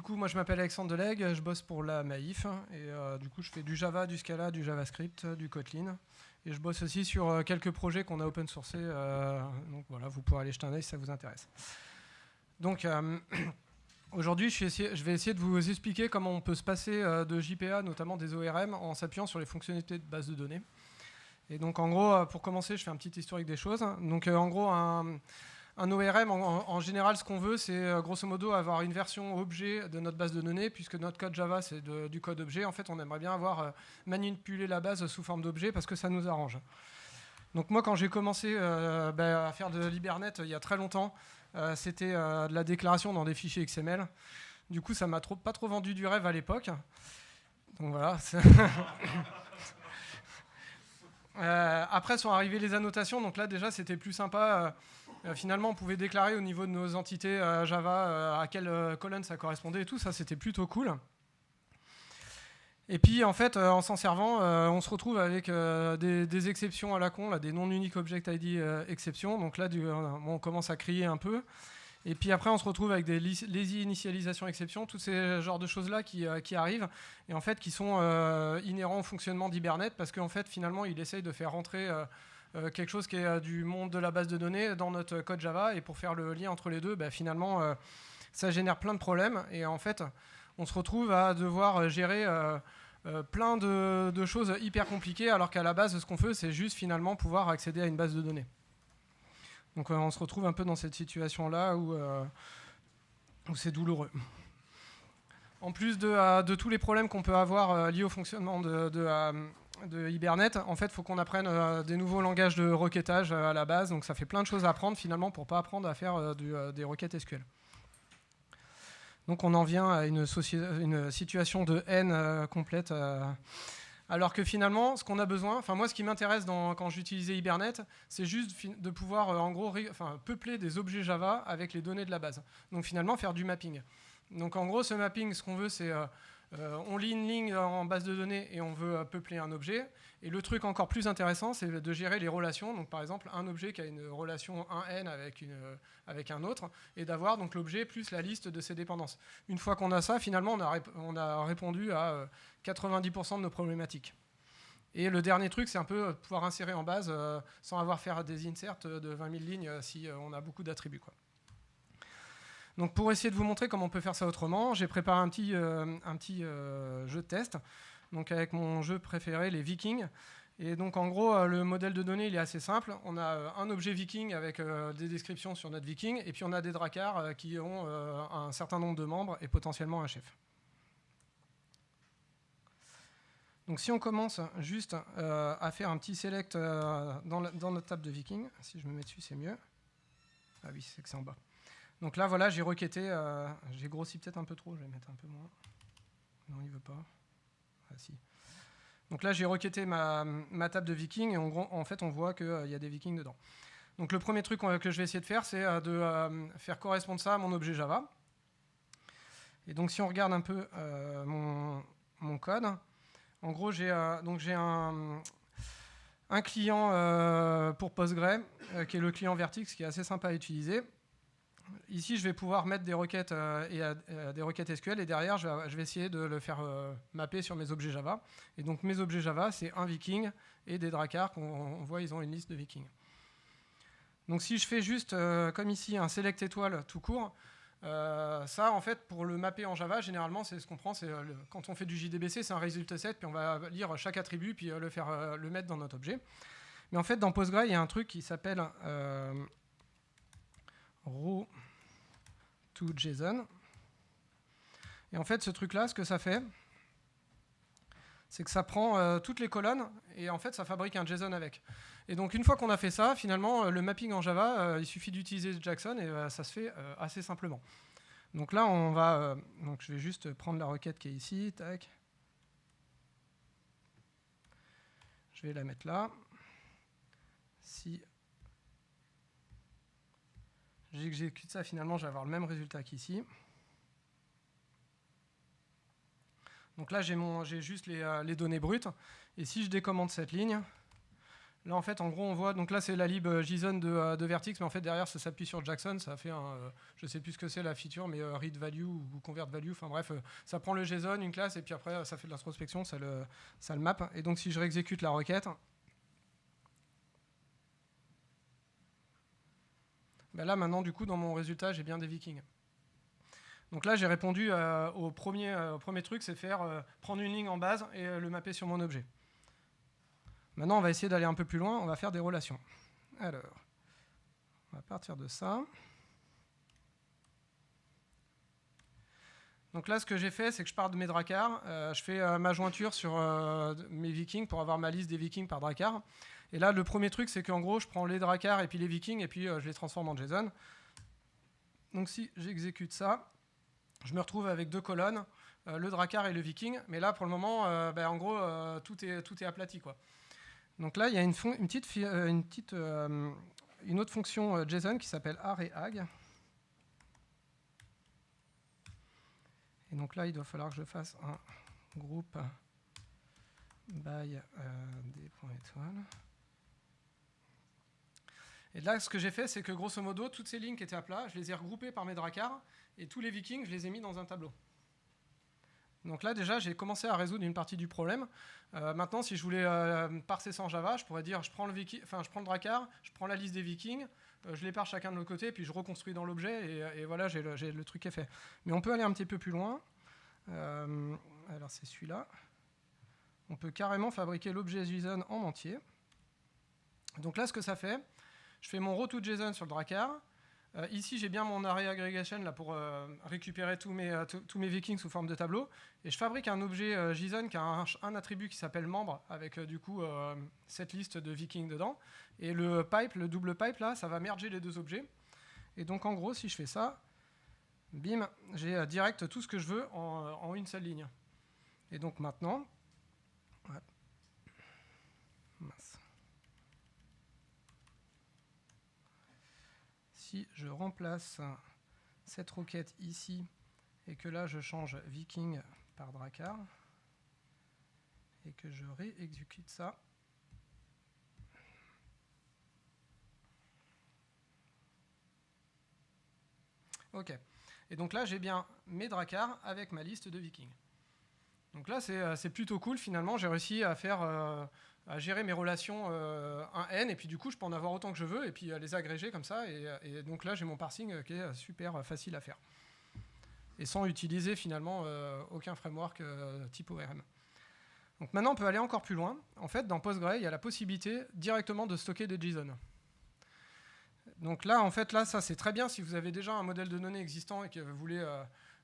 du coup, moi je m'appelle Alexandre Delegue, je bosse pour la Maïf et du coup je fais du Java, du Scala, du JavaScript, du Kotlin et je bosse aussi sur quelques projets qu'on a open sourcés. Donc voilà, vous pourrez aller jeter un œil si ça vous intéresse. Donc aujourd'hui, je vais essayer de vous expliquer comment on peut se passer de JPA, notamment des ORM, en s'appuyant sur les fonctionnalités de base de données. Et donc en gros, pour commencer, je fais un petit historique des choses. Donc en gros, un ORM, en général, ce qu'on veut, c'est grosso modo avoir une version objet de notre base de données, puisque notre code Java, c'est du code objet. En fait, on aimerait bien avoir manipulé la base sous forme d'objet parce que ça nous arrange. Donc moi, quand j'ai commencé à faire de l'Hibernate il y a très longtemps, c'était de la déclaration dans des fichiers XML. Du coup, ça m'a pas trop vendu du rêve à l'époque. Donc voilà. Après sont arrivées les annotations, donc là déjà c'était plus sympa. Finalement on pouvait déclarer au niveau de nos entités Java à quelle colonne ça correspondait et tout, ça c'était plutôt cool. Et puis en fait en s'en servant on se retrouve avec des exceptions à la con, là, des non-unique object ID exceptions, donc là on commence à crier un peu. Et puis après, on se retrouve avec des lazy initialisation exceptions, tous ces genres de choses-là qui arrivent et en fait qui sont inhérents au fonctionnement d'Hibernate parce qu'en fait, finalement, il essaye de faire rentrer quelque chose qui est du monde de la base de données dans notre code Java et pour faire le lien entre les deux, finalement, ça génère plein de problèmes et en fait, on se retrouve à devoir gérer plein de choses hyper compliquées alors qu'à la base, ce qu'on fait, c'est juste finalement pouvoir accéder à une base de données. Donc on se retrouve un peu dans cette situation-là où c'est douloureux. En plus de tous les problèmes qu'on peut avoir liés au fonctionnement de Hibernate, en fait, il faut qu'on apprenne des nouveaux langages de requêtage à la base. Donc ça fait plein de choses à apprendre finalement pour ne pas apprendre à faire des requêtes SQL. Donc on en vient à une situation de haine complète. Alors que finalement, ce qu'on a besoin, enfin moi ce qui m'intéresse quand j'utilisais Hibernate, c'est juste de pouvoir en gros peupler des objets Java avec les données de la base. Donc finalement faire du mapping. Donc en gros ce mapping, ce qu'on veut c'est on lit une ligne en base de données et on veut peupler un objet. Et le truc encore plus intéressant, c'est de gérer les relations. Donc par exemple un objet qui a une relation 1n avec un autre et d'avoir donc l'objet plus la liste de ses dépendances. Une fois qu'on a ça, finalement on a répondu à 90% de nos problématiques. Et le dernier truc, c'est un peu pouvoir insérer en base sans avoir à faire des inserts de 20 000 lignes si on a beaucoup d'attributs, quoi. Donc pour essayer de vous montrer comment on peut faire ça autrement, j'ai préparé un petit jeu de test, donc avec mon jeu préféré, les Vikings. Et donc en gros, le modèle de données il est assez simple. On a un objet Viking avec des descriptions sur notre Viking, et puis on a des dracars qui ont un certain nombre de membres et potentiellement un chef. Donc si on commence juste à faire un petit select dans notre table de Viking, si je me mets dessus c'est mieux. Ah oui, c'est que c'est en bas. Donc là voilà, j'ai requêté, j'ai grossi peut-être un peu trop, je vais mettre un peu moins. Non, il veut pas. Ah si. Donc là j'ai requêté ma table de Viking et en fait on voit qu'il y a des Vikings dedans. Donc le premier truc que je vais essayer de faire, c'est de faire correspondre ça à mon objet Java. Et donc si on regarde un peu mon code, en gros, j'ai un client pour Postgre, qui est le client Vertex, qui est assez sympa à utiliser. Ici, je vais pouvoir mettre des requêtes des requêtes SQL, et derrière, je vais essayer de le faire mapper sur mes objets Java. Et donc, mes objets Java, c'est un Viking et des dracars qu'on voit, ils ont une liste de Vikings. Donc, si je fais juste, comme ici, un select étoile tout court, ça, en fait, pour le mapper en Java, généralement, c'est ce qu'on prend. Quand on fait du JDBC, c'est un result set, puis on va lire chaque attribut, puis le mettre dans notre objet. Mais en fait, dans Postgre, il y a un truc qui s'appelle row to JSON. Et en fait, ce truc-là, ce que ça fait, c'est que ça prend toutes les colonnes et en fait, ça fabrique un JSON avec. Et donc, une fois qu'on a fait ça, finalement, le mapping en Java, il suffit d'utiliser Jackson et ça se fait assez simplement. Donc là, donc je vais juste prendre la requête qui est ici. Tac. Je vais la mettre là. Si j'exécute ça, finalement, je vais avoir le même résultat qu'ici. Donc là, j'ai juste les données brutes. Et si je décommande cette ligne, Là, en fait, en gros, on voit, donc là, c'est la lib JSON de Vertex, mais en fait, derrière, ça s'appuie sur Jackson, ça fait un, je sais plus ce que c'est la feature, mais read value ou convert value, enfin bref, ça prend le JSON, une classe, et puis après, ça fait de l'introspection, ça le map. Et donc, si je réexécute la requête, ben là, maintenant, du coup, dans mon résultat, j'ai bien des vikings. Donc là, j'ai répondu au premier truc, c'est faire prendre une ligne en base et le mapper sur mon objet. Maintenant, on va essayer d'aller un peu plus loin, on va faire des relations. Alors, on va partir de ça. Donc là, ce que j'ai fait, c'est que je pars de mes dracars, je fais ma jointure sur mes vikings pour avoir ma liste des vikings par dracar. Et là, le premier truc, c'est qu'en gros, je prends les dracars et puis les vikings, et puis je les transforme en JSON. Donc si j'exécute ça, je me retrouve avec 2 colonnes, le dracar et le viking. Mais là, pour le moment, en gros, tout est aplati, quoi. Donc là, il y a une autre fonction JSON qui s'appelle arrayHag. Et donc là, il doit falloir que je fasse un groupe by des points étoiles. Et là, ce que j'ai fait, c'est que grosso modo, toutes ces lignes qui étaient à plat, je les ai regroupées par mes dracars, et tous les vikings, je les ai mis dans un tableau. Donc là, déjà, j'ai commencé à résoudre une partie du problème. Maintenant, si je voulais parser ça en Java, je pourrais dire, je prends le dracar, je prends la liste des vikings, je les pars chacun de l'autre côté, puis je reconstruis dans l'objet, et voilà, j'ai le truc qui est fait. Mais on peut aller un petit peu plus loin. Alors, c'est celui-là. On peut carrément fabriquer l'objet JSON en entier. Donc là, ce que ça fait, je fais mon row2JSON sur le dracar. Ici, j'ai bien mon array aggregation là, pour récupérer tous mes vikings sous forme de tableau. Et je fabrique un objet JSON qui a un attribut qui s'appelle membre, avec du coup cette liste de vikings dedans. Et le double pipe, là, ça va merger les deux objets. Et donc, en gros, si je fais ça, bim, j'ai direct tout ce que je veux en une seule ligne. Et donc maintenant... Ouais. Mince. Si je remplace cette requête ici et que là je change viking par dracar et que je réexécute ça, ok. Et donc là j'ai bien mes dracars avec ma liste de vikings. Donc là c'est plutôt cool finalement, j'ai réussi à faire à gérer mes relations un n, et puis du coup je peux en avoir autant que je veux, et puis les agréger comme ça, et donc là j'ai mon parsing qui est super facile à faire. Et sans utiliser finalement aucun framework type ORM. Donc maintenant on peut aller encore plus loin. En fait dans Postgre il y a la possibilité directement de stocker des JSON. Donc là en fait là ça c'est très bien si vous avez déjà un modèle de données existant et que vous voulez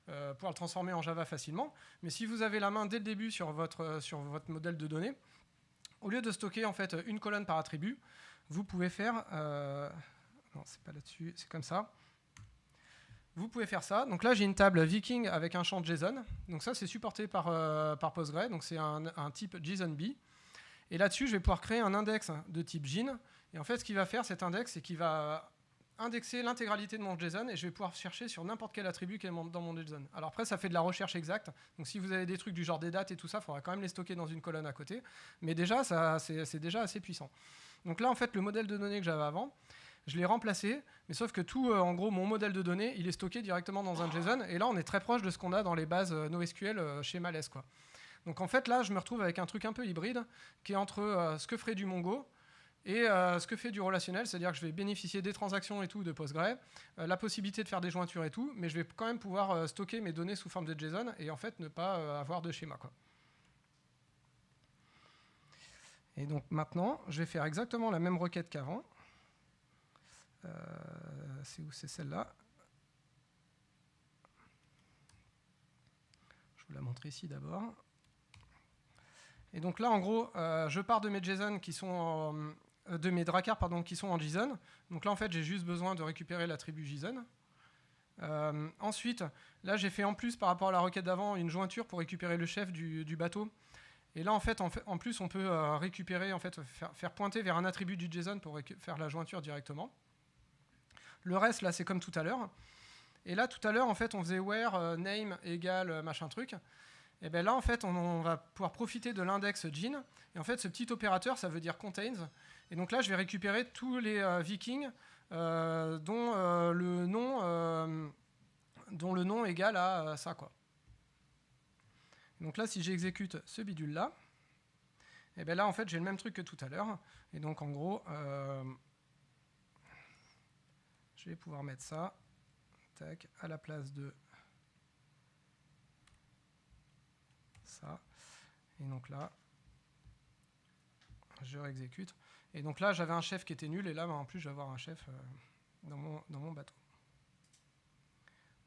pouvoir le transformer en Java facilement. Mais si vous avez la main dès le début sur votre modèle de données, au lieu de stocker en fait une colonne par attribut, vous pouvez faire... non, c'est pas là-dessus, c'est comme ça. Vous pouvez faire ça. Donc là, j'ai une table viking avec un champ JSON. Donc ça, c'est supporté par Postgre. Donc c'est un type JSONB. Et là-dessus, je vais pouvoir créer un index de type JSON. Et en fait, ce qu'il va faire, cet index, c'est qu'il va indexer l'intégralité de mon JSON, et je vais pouvoir chercher sur n'importe quel attribut qui est dans mon JSON. Alors après, ça fait de la recherche exacte. Donc si vous avez des trucs du genre des dates et tout ça, il faudra quand même les stocker dans une colonne à côté. Mais déjà, c'est déjà assez puissant. Donc là, en fait, le modèle de données que j'avais avant, je l'ai remplacé, mais sauf que tout, en gros, mon modèle de données, il est stocké directement dans un JSON. Et là, on est très proche de ce qu'on a dans les bases NoSQL chez Males, quoi. Donc en fait, là, je me retrouve avec un truc un peu hybride, qui est entre ce que ferait du Mongo et ce que fait du relationnel, c'est-à-dire que je vais bénéficier des transactions et tout de Postgre, la possibilité de faire des jointures et tout, mais je vais quand même pouvoir stocker mes données sous forme de JSON et en fait ne pas avoir de schéma, quoi. Et donc maintenant, je vais faire exactement la même requête qu'avant. C'est où? C'est celle-là. Je vous la montre ici d'abord. Et donc là, en gros, je pars de mes JSON qui sont de mes dracars qui sont en JSON. Donc là, en fait, j'ai juste besoin de récupérer l'attribut JSON. Ensuite, là, j'ai fait en plus par rapport à la requête d'avant une jointure pour récupérer le chef du bateau. Et là, en plus, on peut récupérer, en fait, faire pointer vers un attribut du JSON pour faire la jointure directement. Le reste, là, c'est comme tout à l'heure. Et là, tout à l'heure, en fait, on faisait where name égale machin truc. Et bien là, en fait, on va pouvoir profiter de l'index Gene. Et en fait, ce petit opérateur, ça veut dire contains. Et donc là, je vais récupérer tous les vikings dont le nom égale à ça, quoi. Donc là, si j'exécute ce bidule-là, et bien là, en fait, j'ai le même truc que tout à l'heure. Et donc, en gros, je vais pouvoir mettre ça tac, à la place de ça. Et donc là, je réexécute. Et donc là, j'avais un chef qui était nul. Et là, en plus, je vais avoir un chef dans mon bateau.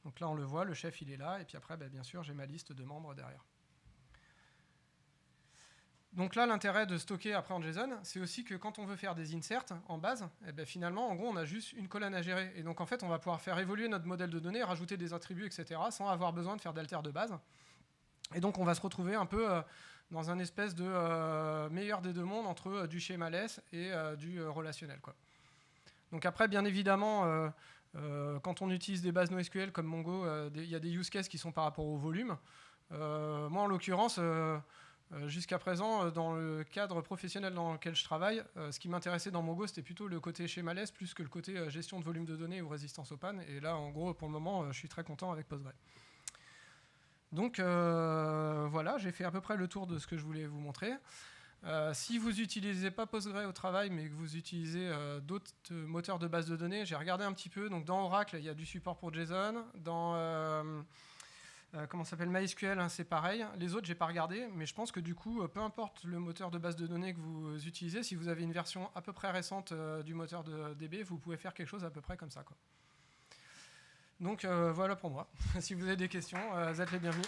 Donc là, on le voit, le chef, il est là. Et puis après, bien sûr, j'ai ma liste de membres derrière. Donc là, l'intérêt de stocker après en JSON, c'est aussi que quand on veut faire des inserts en base, finalement, en gros, on a juste une colonne à gérer. Et donc, en fait, on va pouvoir faire évoluer notre modèle de données, rajouter des attributs, etc., sans avoir besoin de faire d'alter de base. Et donc, on va se retrouver un peu dans un espèce de meilleur des deux mondes entre du schemaless et du relationnel, quoi. Donc après, bien évidemment, quand on utilise des bases NoSQL comme Mongo, il y a des use cases qui sont par rapport au volume. Moi, en l'occurrence, jusqu'à présent, dans le cadre professionnel dans lequel je travaille, ce qui m'intéressait dans Mongo, c'était plutôt le côté schemaless plus que le côté gestion de volume de données ou résistance aux pannes. Et là, en gros, pour le moment, je suis très content avec Postgre. Donc voilà, j'ai fait à peu près le tour de ce que je voulais vous montrer. Si vous n'utilisez pas Postgre au travail, mais que vous utilisez d'autres moteurs de base de données, j'ai regardé un petit peu. Donc dans Oracle, il y a du support pour JSON. Dans comment s'appelle MySQL, hein, c'est pareil. Les autres, j'ai pas regardé, mais je pense que du coup, peu importe le moteur de base de données que vous utilisez, si vous avez une version à peu près récente du moteur de DB, vous pouvez faire quelque chose à peu près comme ça, quoi. Donc voilà pour moi. Si vous avez des questions, vous êtes les bienvenus.